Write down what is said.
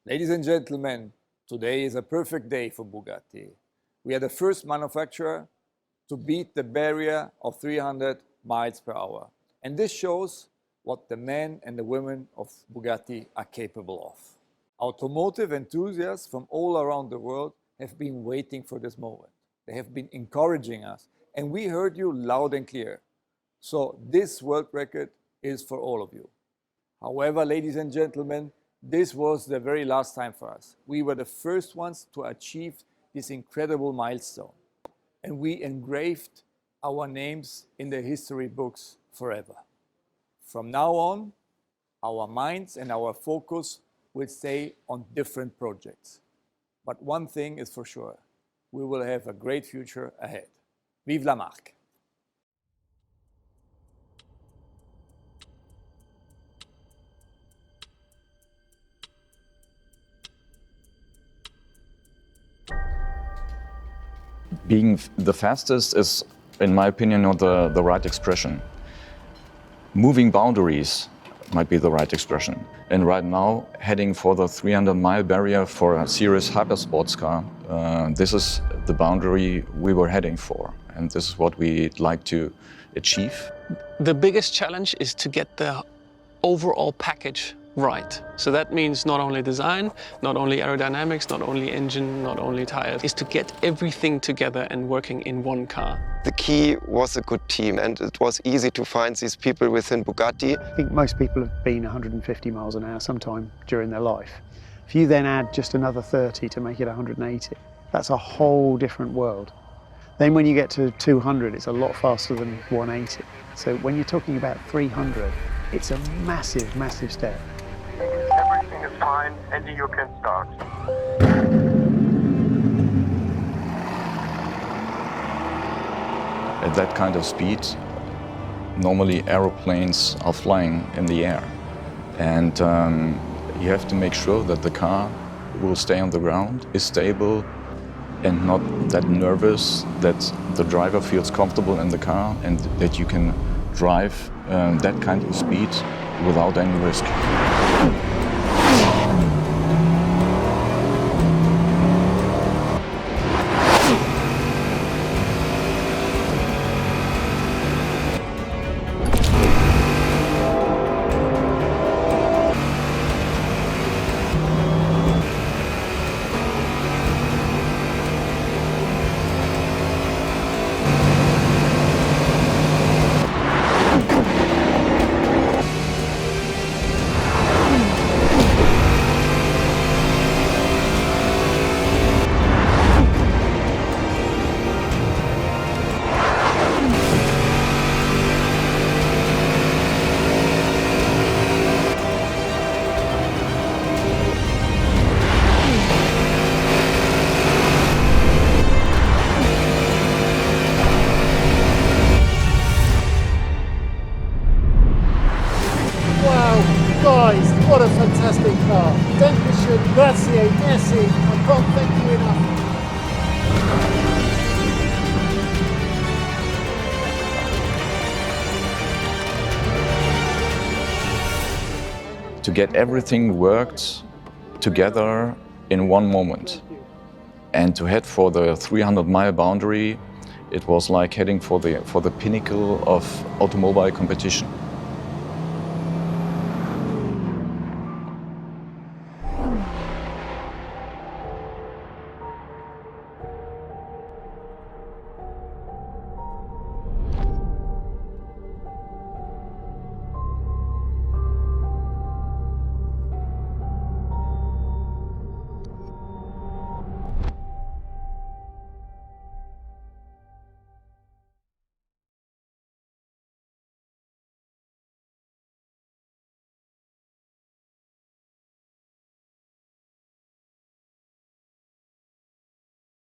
Ladies and gentlemen, today is a perfect day for Bugatti. We are the first manufacturer to beat the barrier of 300 miles per hour. And this shows what the men and the women of Bugatti are capable of. Automotive enthusiasts from all around the world have been waiting for this moment. They have been encouraging us, and we heard you loud and clear. So this world record is for all of you. However, ladies and gentlemen, this was the very last time for us. We were the first ones to achieve this incredible milestone. And we engraved our names in the history books forever. From now on, our minds and our focus will stay on different projects. But one thing is for sure, we will have a great future ahead. Vive la marque! Being the fastest is, in my opinion, not the right expression. Moving boundaries might be the right expression. And right now, heading for the 300-mile barrier for a serious hypersports car, this is the boundary we were heading for. And this is what we'd like to achieve. The biggest challenge is to get the overall package right. So that means not only design, not only aerodynamics, not only engine, not only tires, is to get everything together and working in one car. The key was a good team, and it was easy to find these people within Bugatti. I think most people have been 150 miles an hour sometime during their life. If you then add just another 30 to make it 180, that's a whole different world. Then when you get to 200, it's a lot faster than 180. So when you're talking about 300, it's a massive, massive step. Everything is fine, Andy, you can start. At that kind of speed, normally aeroplanes are flying in the air. And you have to make sure that the car will stay on the ground, is stable, and not that nervous, that the driver feels comfortable in the car and that you can drive that kind of speed without any risk. Guys, what a fantastic car. Dankeschön, grazie, merci. I can't thank you enough. To get everything worked together in one moment. And to head for the 300-mile boundary, it was like heading for the pinnacle of automobile competition.